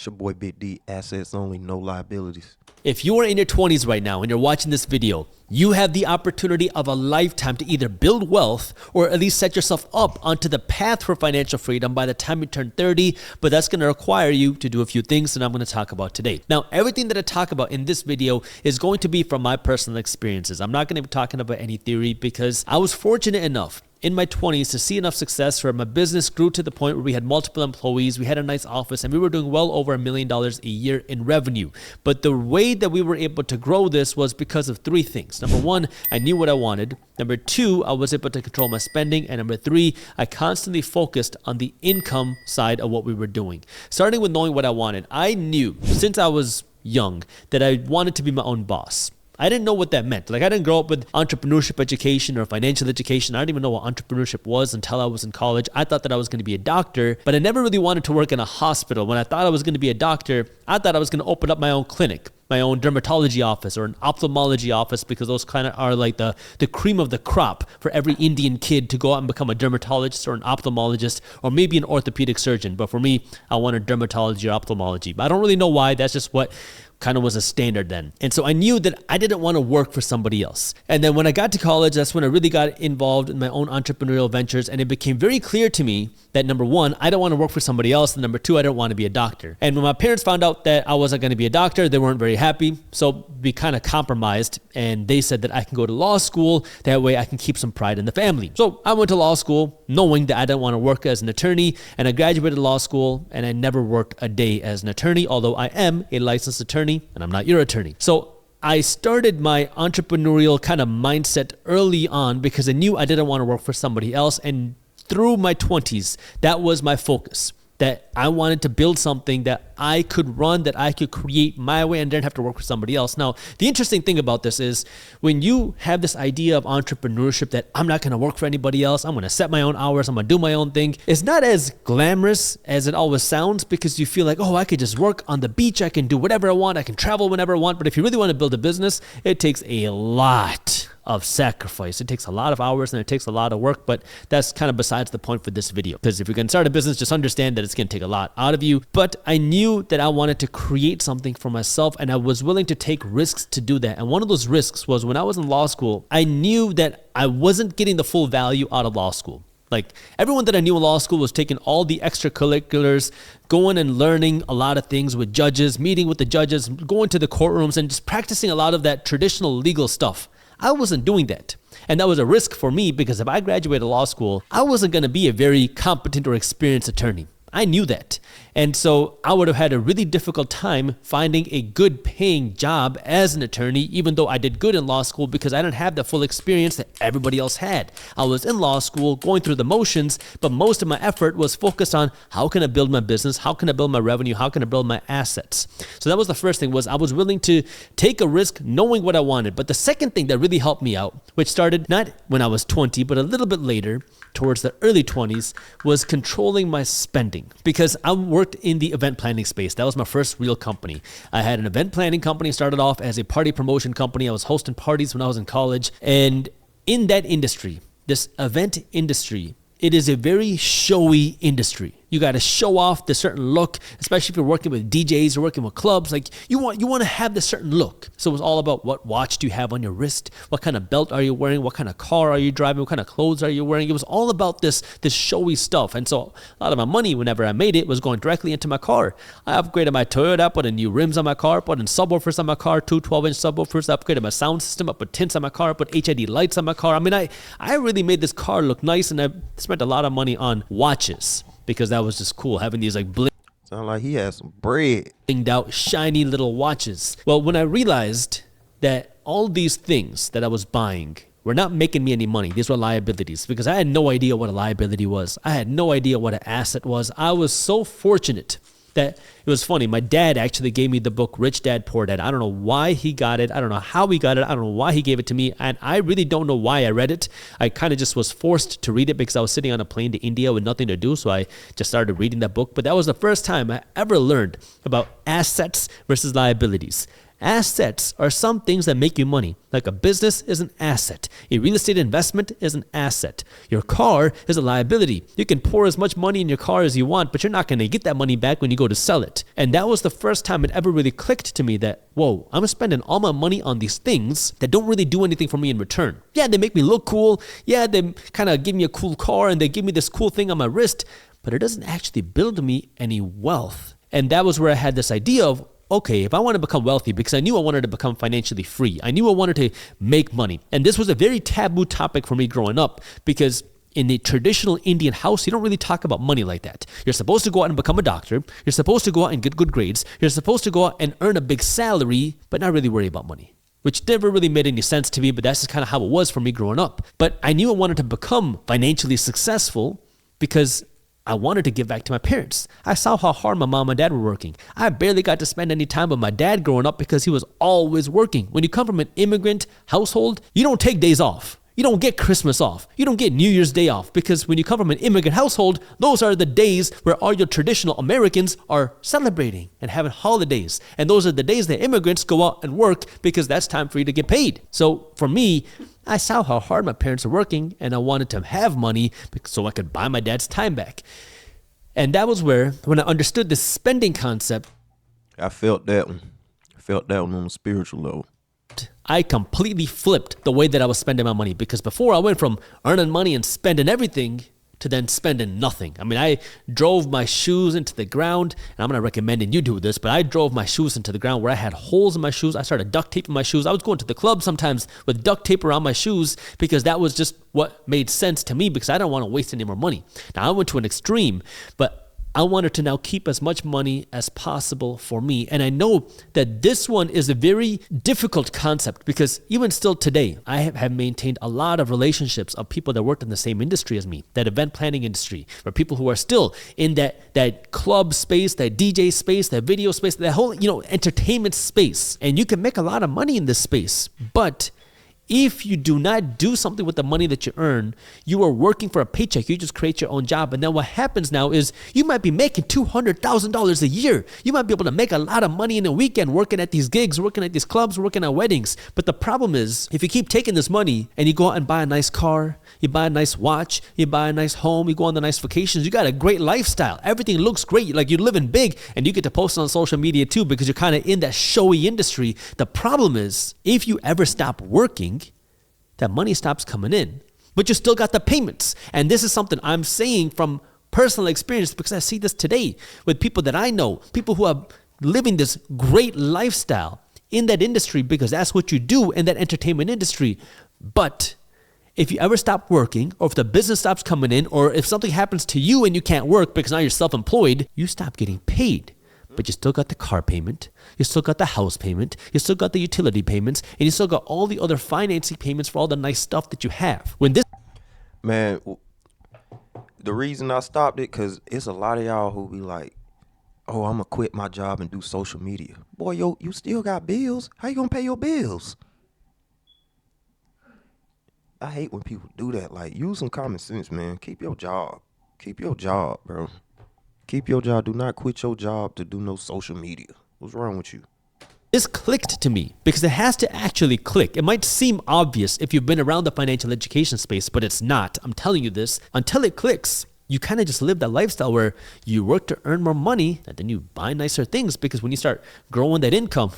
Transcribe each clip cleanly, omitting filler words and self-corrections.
It's your boy Big D, assets only, no liabilities. If you are in your 20s right now and you're watching this video, you have the opportunity of a lifetime to either build wealth or at least set yourself up onto the path for financial freedom by the time you turn 30, but that's going to require you to do a few things that I'm going to talk about today. Now, everything that I talk about in this video is going to be from my personal experiences. I'm not going to be talking about any theory because I was fortunate enough in my 20s to see enough success where my business grew to the point where we had multiple employees, we had a nice office, and we were doing well over $1 million a year in revenue. But the way that we were able to grow this was because of three things. Number one, I knew what I wanted. Number two, I was able to control my spending. And number three, I constantly focused on the income side of what we were doing. Starting with knowing what I wanted, I knew since I was young that I wanted to be my own boss. I didn't know what that meant. Like, I didn't grow up with entrepreneurship education or financial education. I didn't even know what entrepreneurship was until I was in college. I thought that I was going to be a doctor, but I never really wanted to work in a hospital. When I thought I was going to be a doctor, I thought I was going to open up my own clinic, my own dermatology office or an ophthalmology office, because those kind of are like the cream of the crop for every Indian kid to go out and become a dermatologist or an ophthalmologist or maybe an orthopedic surgeon. But for me, I wanted dermatology or ophthalmology. But I don't really know why. That's just what kind of was a standard then. And so I knew that I didn't want to work for somebody else. And then when I got to college, that's when I really got involved in my own entrepreneurial ventures. And it became very clear to me that number one, I don't want to work for somebody else. And number two, I don't want to be a doctor. And when my parents found out that I wasn't going to be a doctor, they weren't very happy. So we kind of compromised and they said that I can go to law school. That way I can keep some pride in the family. So I went to law school knowing that I didn't want to work as an attorney, and I graduated law school and I never worked a day as an attorney, although I am a licensed attorney and I'm not your attorney. So I started my entrepreneurial kind of mindset early on because I knew I didn't want to work for somebody else. And through my 20s, that was my focus, that I wanted to build something that I could run, that I could create my way and didn't have to work for somebody else. Now, the interesting thing about this is when you have this idea of entrepreneurship that I'm not going to work for anybody else, I'm going to set my own hours, I'm going to do my own thing, it's not as glamorous as it always sounds, because you feel like, oh, I could just work on the beach, I can do whatever I want, I can travel whenever I want. But if you really want to build a business, it takes a lot of sacrifice. It takes a lot of hours and it takes a lot of work, but that's kind of besides the point for this video. Because if you're going to start a business, just understand that it's going to take a lot out of you. But I knew that I wanted to create something for myself and I was willing to take risks to do that. And one of those risks was when I was in law school, I knew that I wasn't getting the full value out of law school. Like, everyone that I knew in law school was taking all the extracurriculars, going and learning a lot of things with judges, meeting with the judges, going to the courtrooms and just practicing a lot of that traditional legal stuff. I wasn't doing that. And that was a risk for me because if I graduated law school, I wasn't going to be a very competent or experienced attorney. I knew that. And so I would have had a really difficult time finding a good paying job as an attorney, even though I did good in law school, because I didn't have the full experience that everybody else had. I was in law school going through the motions, but most of my effort was focused on how can I build my business? How can I build my revenue? How can I build my assets? So that was the first thing, was I was willing to take a risk knowing what I wanted. But the second thing that really helped me out, which started not when I was 20, but a little bit later, towards the early 20s, was controlling my spending. Because I worked in the event planning space. That was my first real company. I had an event planning company, started off as a party promotion company. I was hosting parties when I was in college. And in that industry, this event industry, it is a very showy industry. You got to show off the certain look, especially if you're working with DJs or working with clubs. Like, you want to have the certain look. So it was all about what watch do you have on your wrist? What kind of belt are you wearing? What kind of car are you driving? What kind of clothes are you wearing? It was all about this showy stuff. And so a lot of my money, whenever I made it, was going directly into my car. I upgraded my Toyota, put in new rims on my car, put in subwoofers on my car, 2 12-inch subwoofers, upgraded my sound system, I put tints on my car, put HID lights on my car. I mean, I really made this car look nice, and I spent a lot of money on watches, because that was just cool, having these like Sound like he had some bread. blinged out, shiny little watches. Well, when I realized that all these things that I was buying were not making me any money, these were liabilities, because I had no idea what a liability was. I had no idea what an asset was. I was so fortunate that it was funny. My dad actually gave me the book Rich Dad Poor Dad. I don't know why he got it. I don't know how he got it. I don't know why he gave it to me. And I really don't know why I read it. I kind of just was forced to read it because I was sitting on a plane to India with nothing to do. So I just started reading that book. But that was the first time I ever learned about assets versus liabilities. Assets are some things that make you money. Like a business is an asset. A real estate investment is an asset. Your car is a liability. You can pour as much money in your car as you want, but you're not going to get that money back when you go to sell it. And that was the first time it ever really clicked to me that, whoa, I'm spending all my money on these things that don't really do anything for me in return. Yeah, they make me look cool. Yeah, they kind of give me a cool car and they give me this cool thing on my wrist, but it doesn't actually build me any wealth. And that was where I had this idea of, okay, if I want to become wealthy, because I knew I wanted to become financially free, I knew I wanted to make money. And this was a very taboo topic for me growing up, because in the traditional Indian house, you don't really talk about money like that. You're supposed to go out and become a doctor. You're supposed to go out and get good grades. You're supposed to go out and earn a big salary, but not really worry about money, which never really made any sense to me, but that's just kind of how it was for me growing up. But I knew I wanted to become financially successful because I wanted to give back to my parents. I saw how hard my mom and dad were working. I barely got to spend any time with my dad growing up because he was always working. When you come from an immigrant household, you don't take days off. You don't get Christmas off. You don't get New Year's Day off, because when you come from an immigrant household, those are the days where all your traditional Americans are celebrating and having holidays. And those are the days that immigrants go out and work, because that's time for you to get paid. So for me, I saw how hard my parents are working, and I wanted to have money so I could buy my dad's time back. And that was where, when I understood the spending concept, I felt that one. I felt that one on a spiritual level. I completely flipped the way that I was spending my money, because before I went from earning money and spending everything to then spending nothing. I mean, I drove my shoes into the ground, and I'm not recommending you do this, but I drove my shoes into the ground where I had holes in my shoes. I started duct taping my shoes. I was going to the club sometimes with duct tape around my shoes, because that was just what made sense to me, because I don't want to waste any more money. Now, I went to an extreme, but I wanted to now keep as much money as possible for me. And I know that this one is a very difficult concept, because even still today, I have maintained a lot of relationships of people that worked in the same industry as me, that event planning industry, or people who are still in that club space, that DJ space, that video space, that whole, entertainment space. And you can make a lot of money in this space, but if you do not do something with the money that you earn, you are working for a paycheck. You just create your own job. And then what happens now is you might be making $200,000 a year. You might be able to make a lot of money in a weekend working at these gigs, working at these clubs, working at weddings. But the problem is, if you keep taking this money and you go out and buy a nice car, you buy a nice watch, you buy a nice home, you go on the nice vacations, you got a great lifestyle. Everything looks great. Like you're living big, and you get to post it on social media too, because you're kind of in that showy industry. The problem is, if you ever stop working, that money stops coming in, but you still got the payments. And this is something I'm saying from personal experience, because I see this today with people that I know, people who are living this great lifestyle in that industry, because that's what you do in that entertainment industry. But if you ever stop working, or if the business stops coming in, or if something happens to you and you can't work because now you're self-employed, you stop getting paid. But you still got the car payment, you still got the house payment, you still got the utility payments, and you still got all the other financing payments for all the nice stuff that you have. Man, the reason I stopped it, because it's a lot of y'all who be like, oh, I'm going to quit my job and do social media. Boy, you still got bills. How you going to pay your bills? I hate when people do that. Like, use some common sense, man. Keep your job. Keep your job, bro. Keep your job. Do not quit your job to do no social media. What's wrong with you? This clicked to me, because it has to actually click. It might seem obvious if you've been around the financial education space, but it's not. I'm telling you this. Until it clicks, you kind of just live that lifestyle where you work to earn more money, and then you buy nicer things, because when you start growing that income,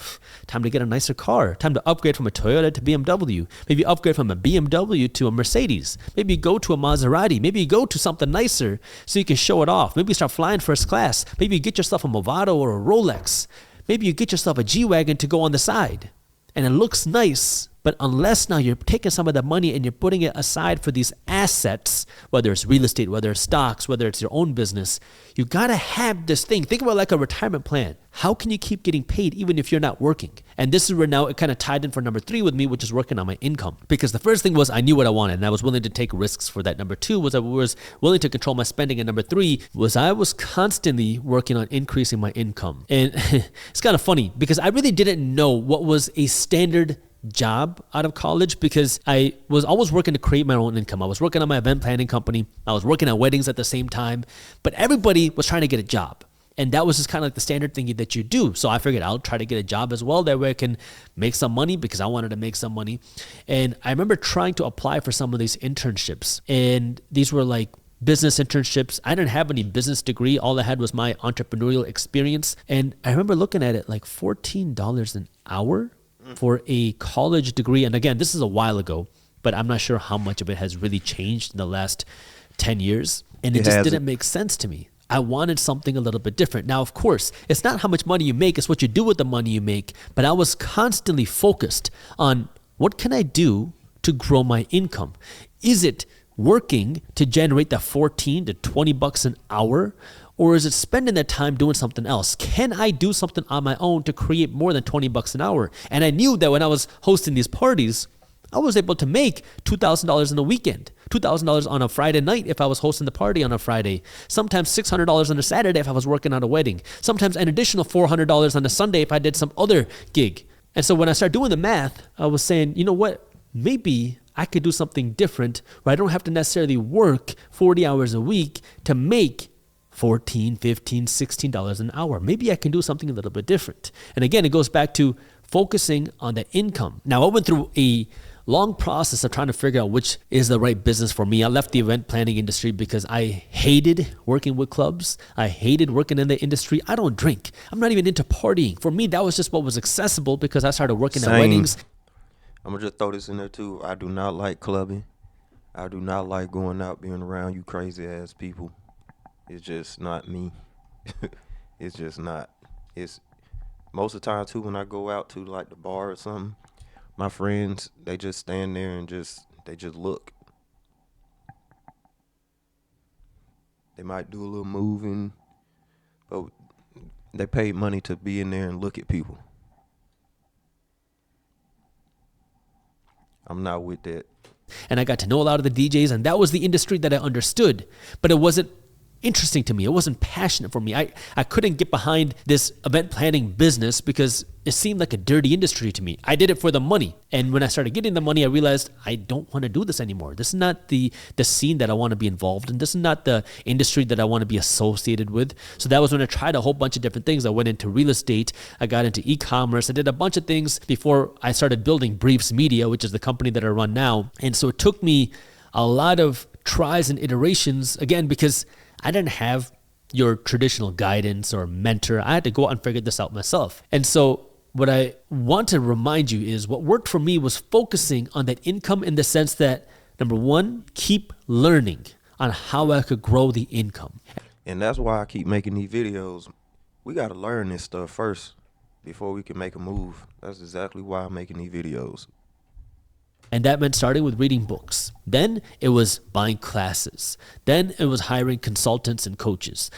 time to get a nicer car, time to upgrade from a Toyota to BMW, maybe upgrade from a BMW to a Mercedes, maybe you go to a Maserati, maybe you go to something nicer so you can show it off, maybe you start flying first class, maybe you get yourself a Movado or a Rolex, maybe you get yourself a G-Wagon to go on the side, and it looks nice. But unless now you're taking some of that money and you're putting it aside for these assets, whether it's real estate, whether it's stocks, whether it's your own business, you got to have this thing. Think about like a retirement plan. How can you keep getting paid even if you're not working? And this is where now it kind of tied in for number 3 with me, which is working on my income. Because the first thing was I knew what I wanted, and I was willing to take risks for that. Number 2 was I was willing to control my spending. And number 3 was I was constantly working on increasing my income. And it's kind of funny, because I really didn't know what was a standard job out of college, because I was always working to create my own income. I was working on my event planning company. I was working at weddings at the same time, but everybody was trying to get a job. And that was just kind of like the standard thing that you do. So I figured I'll try to get a job as well. That way I can make some money because I wanted to make some money. And I remember trying to apply for some of these internships. And these were like business internships. I didn't have any business degree. All I had was my entrepreneurial experience. And I remember looking at it like $14 an hour for a college degree. And again, this is a while ago, but I'm not sure how much of it has really changed in the last 10 years. And it just didn't make sense to me. I wanted something a little bit different. Now, of course, it's not how much money you make, it's what you do with the money you make. But I was constantly focused on what can I do to grow my income? Is it working to generate that 14 to 20 bucks an hour? Or is it spending that time doing something else? Can I do something on my own to create more than 20 bucks an hour? And I knew that when I was hosting these parties, I was able to make $2,000 in a weekend, $2,000 on a Friday night if I was hosting the party on a Friday, sometimes $600 on a Saturday if I was working on a wedding, sometimes an additional $400 on a Sunday if I did some other gig. And so when I started doing the math, I was saying, you know what, maybe I could do something different where I don't have to necessarily work 40 hours a week to make $14, $15, $16 an hour. Maybe I can do something a little bit different. And again, it goes back to focusing on the income. Now, I went through a long process of trying to figure out which is the right business for me. I left the event planning industry because I hated working with clubs. I hated working in the industry. I don't drink. I'm not even into partying. For me, that was just what was accessible because I started working at weddings. I'm going to just throw this in there too. I do not like clubbing. I do not like going out, being around you crazy ass people. It's just not me. It's just not. It's most of the time too when I go out to like the bar or something, my friends, they just stand there and they just look. They might do a little moving, but they paid money to be in there and look at people. I'm not with that. And I got to know a lot of the DJs, and that was the industry that I understood, but it wasn't interesting to me. It wasn't passionate for me. I couldn't get behind this event planning business because it seemed like a dirty industry to me. I did it for the money. And when I started getting the money, I realized I don't want to do this anymore. This is not the scene that I want to be involved in. This is not the industry that I want to be associated with. So that was when I tried a whole bunch of different things. I went into real estate. I got into e-commerce. I did a bunch of things before I started building Briefs Media, which is the company that I run now. And so it took me a lot of tries and iterations, again, because I didn't have your traditional guidance or mentor. I had to go out and figure this out myself. And so what I want to remind you is what worked for me was focusing on that income in the sense that, number one, keep learning on how I could grow the income. And that's why I keep making these videos. We got to learn this stuff first before we can make a move. That's exactly why I'm making these videos. And that meant starting with reading books. Then it was buying classes. Then it was hiring consultants and coaches.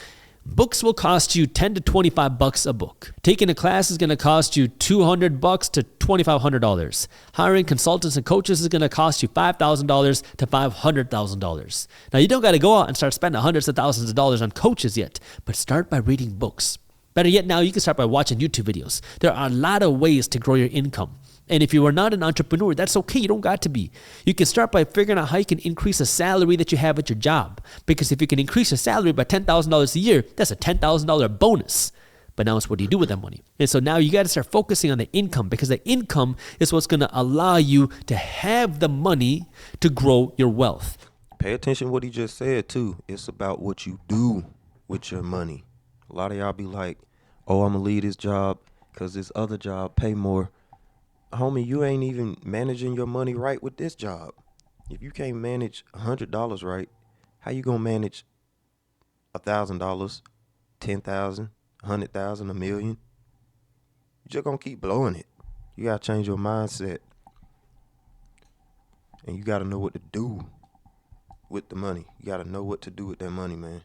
Books will cost you 10 to 25 bucks a book. Taking a class is going to cost you 200 bucks to $2,500. Hiring consultants and coaches is going to cost you $5,000 to $500,000. Now, you don't got to go out and start spending hundreds of thousands of dollars on coaches yet, but start by reading books. Better yet, now you can start by watching YouTube videos. There are a lot of ways to grow your income. And if you are not an entrepreneur, that's okay. You don't got to be. You can start by figuring out how you can increase the salary that you have at your job. Because if you can increase your salary by $10,000 a year, that's a $10,000 bonus. But now it's what do you do with that money? And so now you got to start focusing on the income because the income is what's going to allow you to have the money to grow your wealth. Pay attention to what he just said too. It's about what you do with your money. A lot of y'all be like, oh, I'm going to leave this job because this other job pay more. Homie, you ain't even managing your money right with this job. If you can't manage $100 right, how you gonna manage $1,000, $10,000, $100,000, $1 million? You just gonna keep blowing it. You gotta change your mindset, and you gotta know what to do with the money. You gotta know what to do with that money, man.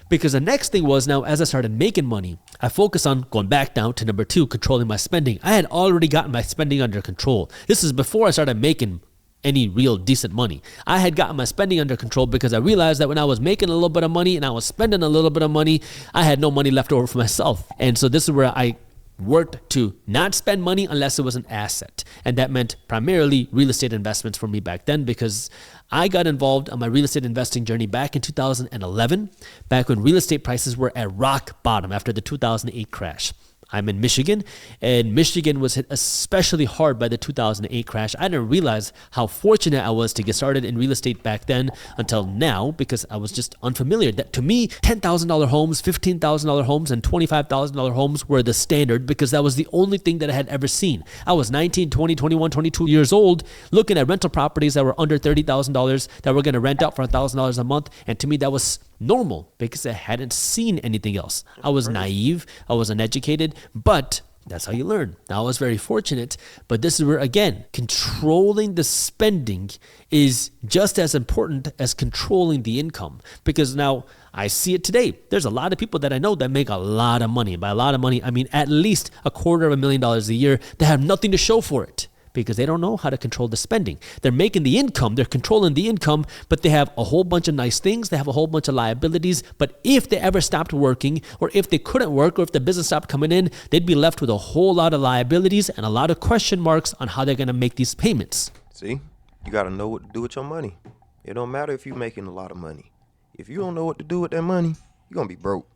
Because the next thing was now, as I started making money, I focused on going back down to number two, controlling my spending. I had already gotten my spending under control. This is before I started making any real decent money. I had gotten my spending under control because I realized that when I was making a little bit of money and I was spending a little bit of money, I had no money left over for myself. And so this is where I worked to not spend money unless it was an asset. And that meant primarily real estate investments for me back then, because I got involved on my real estate investing journey back in 2011, back when real estate prices were at rock bottom after the 2008 crash. I'm in Michigan, and Michigan was hit especially hard by the 2008 crash. I didn't realize how fortunate I was to get started in real estate back then until now, because I was just unfamiliar. That to me, $10,000 homes, $15,000 homes, and $25,000 homes were the standard, because that was the only thing that I had ever seen. I was 19, 20, 21, 22 years old, looking at rental properties that were under $30,000 that were going to rent out for $1,000 a month, and to me that was normal because I hadn't seen anything else. I was naive, I was uneducated, but that's how you learn. Now, I was very fortunate, but this is where, again, controlling the spending is just as important as controlling the income, because now I see it today. There's a lot of people that I know that make a lot of money. By a lot of money, I mean at least $250,000 a year that have nothing to show for it, because they don't know how to control the spending. They're making the income, they're controlling the income, but they have a whole bunch of nice things, they have a whole bunch of liabilities, but if they ever stopped working, or if they couldn't work, or if the business stopped coming in, they'd be left with a whole lot of liabilities and a lot of question marks on how they're gonna make these payments. See, you gotta know what to do with your money. It don't matter if you're making a lot of money. If you don't know what to do with that money, you're gonna be broke.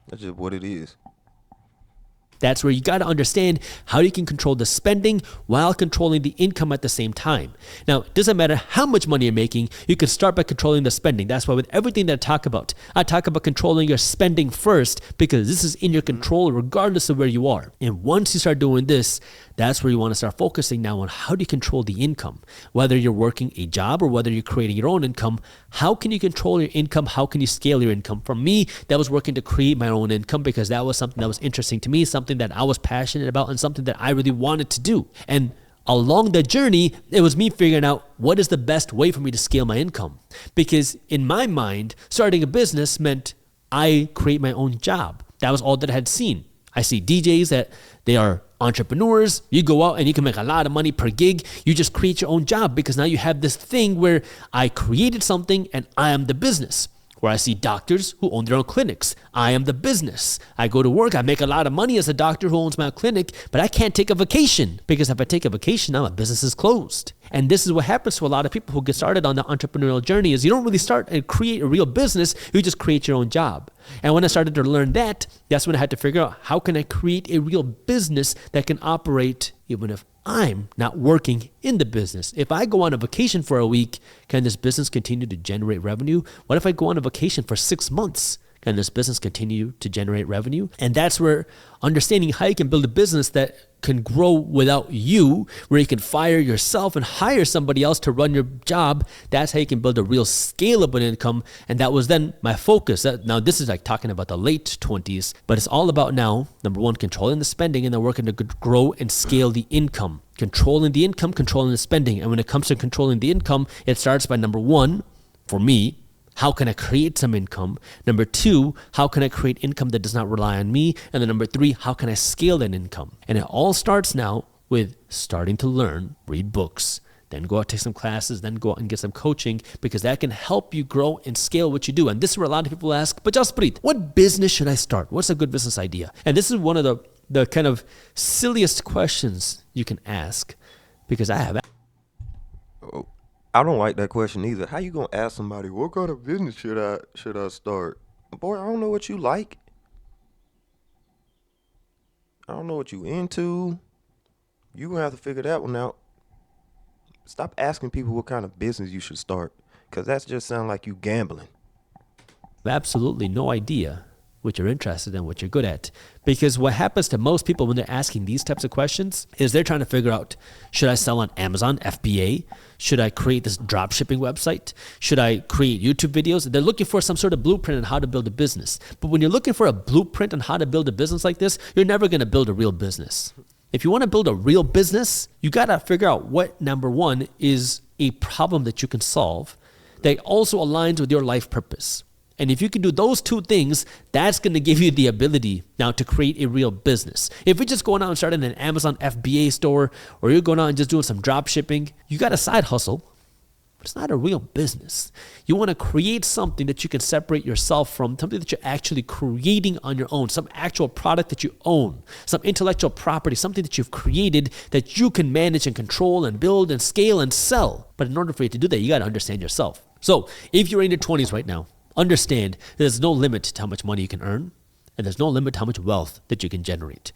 That's just what it is. That's where you got to understand how you can control the spending while controlling the income at the same time. Now, it doesn't matter how much money you're making, you can start by controlling the spending. That's why with everything that I talk about controlling your spending first, because this is in your control regardless of where you are. And once you start doing this, that's where you want to start focusing now on how do you control the income. Whether you're working a job or whether you're creating your own income, how can you control your income? How can you scale your income? For me, that was working to create my own income, because that was something that was interesting to me, something that I was passionate about, and something that I really wanted to do. And along the journey, it was me figuring out what is the best way for me to scale my income. Because in my mind, starting a business meant I create my own job. That was all that I had seen. I see DJs that they are entrepreneurs. You go out and you can make a lot of money per gig. You just create your own job, because now you have this thing where I created something and I am the business. Where I see doctors who own their own clinics. I am the business. I go to work, I make a lot of money as a doctor who owns my clinic, but I can't take a vacation, because if I take a vacation, now my business is closed. And this is what happens to a lot of people who get started on the entrepreneurial journey, is you don't really start and create a real business, you just create your own job. And when I started to learn that, that's when I had to figure out, how can I create a real business that can operate even if I'm not working in the business? If I go on a vacation for a week, can this business continue to generate revenue? What if I go on a vacation for 6 months? Can this business continue to generate revenue? And that's where understanding how you can build a business that can grow without you, where you can fire yourself and hire somebody else to run your job, that's how you can build a real scalable income. And that was then my focus. Now, this is like talking about the late 20s, but it's all about now, number one, controlling the spending, and then working to grow and scale the income. Controlling the income, controlling the spending. And when it comes to controlling the income, it starts by number one, for me, how can I create some income? Number two, how can I create income that does not rely on me? And then number three, how can I scale that income? And it all starts now with starting to learn, read books, then go out, take some classes, then go out and get some coaching, because that can help you grow and scale what you do. And this is where a lot of people ask, but Jaspreet, what business should I start? What's a good business idea? And this is one of the kind of silliest questions you can ask, because I have. I don't like that question either. How you gonna ask somebody, what kind of business should I start? Boy, I don't know what you like. I don't know what you into. You gonna have to figure that one out. Stop asking people what kind of business you should start, because that's just sound like you gambling. Absolutely no idea what you're interested in, what you're good at. Because what happens to most people when they're asking these types of questions is they're trying to figure out, should I sell on Amazon, FBA? Should I create this drop shipping website? Should I create YouTube videos? They're looking for some sort of blueprint on how to build a business. But when you're looking for a blueprint on how to build a business like this, you're never going to build a real business. If you want to build a real business, you got to figure out what, number one, is a problem that you can solve that also aligns with your life purpose. And if you can do those two things, that's going to give you the ability now to create a real business. If you're just going out and starting an Amazon FBA store, or you're going out and just doing some drop shipping, you got a side hustle, but it's not a real business. You want to create something that you can separate yourself from, something that you're actually creating on your own, some actual product that you own, some intellectual property, something that you've created that you can manage and control and build and scale and sell. But in order for you to do that, you got to understand yourself. So if you're in your 20s right now, understand there's no limit to how much money you can earn, and there's no limit to how much wealth that you can generate.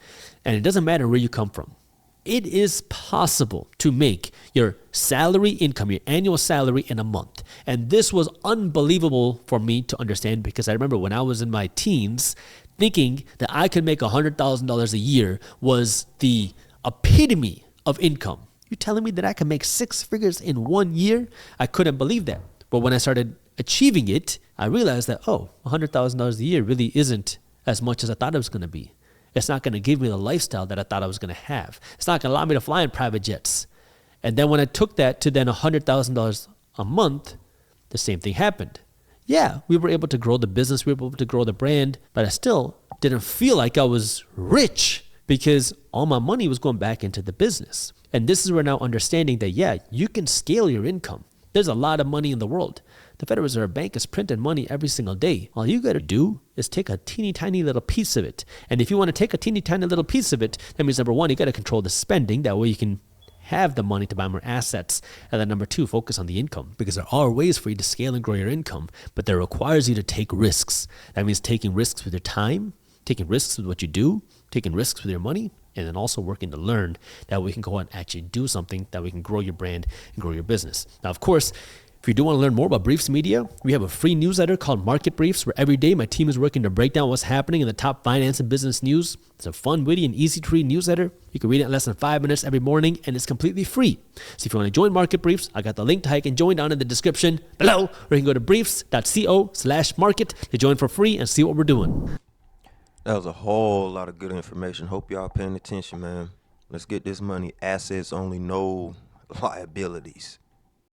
And it doesn't matter where you come from. It is possible to make your salary income, your annual salary in a month. And this was unbelievable for me to understand, because I remember when I was in my teens, thinking that I could make $100,000 a year was the epitome of income. You're telling me that I can make 6 figures in 1 year? I couldn't believe that. But when I started achieving it, I realized that, $100,000 a year really isn't as much as I thought it was going to be. It's not going to give me the lifestyle that I thought I was going to have. It's not going to allow me to fly in private jets. And then when I took that to then $100,000 a month, the same thing happened. Yeah, we were able to grow the business, we were able to grow the brand, but I still didn't feel like I was rich because all my money was going back into the business. And this is where now understanding that, yeah, you can scale your income. There's a lot of money in the world. The Federal Reserve Bank is printing money every single day. All you got to do is take a teeny tiny little piece of it. And if you want to take a teeny tiny little piece of it, that means number one, you got to control the spending. That way you can have the money to buy more assets. And then number two, focus on the income, because there are ways for you to scale and grow your income, but that requires you to take risks. That means taking risks with your time, taking risks with what you do, taking risks with your money, and then also working to learn that we can go out and actually do something that we can grow your brand and grow your business. Now, of course, if you do want to learn more about Briefs Media, we have a free newsletter called Market Briefs, where every day my team is working to break down what's happening in the top finance and business news. It's a fun, witty, and easy to read newsletter. You can read it in less than 5 minutes every morning, and it's completely free. So if you want to join Market Briefs, I got the link to how you can join down in the description below, or you can go to briefs.co/market to join for free and see what we're doing. That was a whole lot of good information. Hope y'all paying attention, man. Let's get this money. Assets only, no liabilities.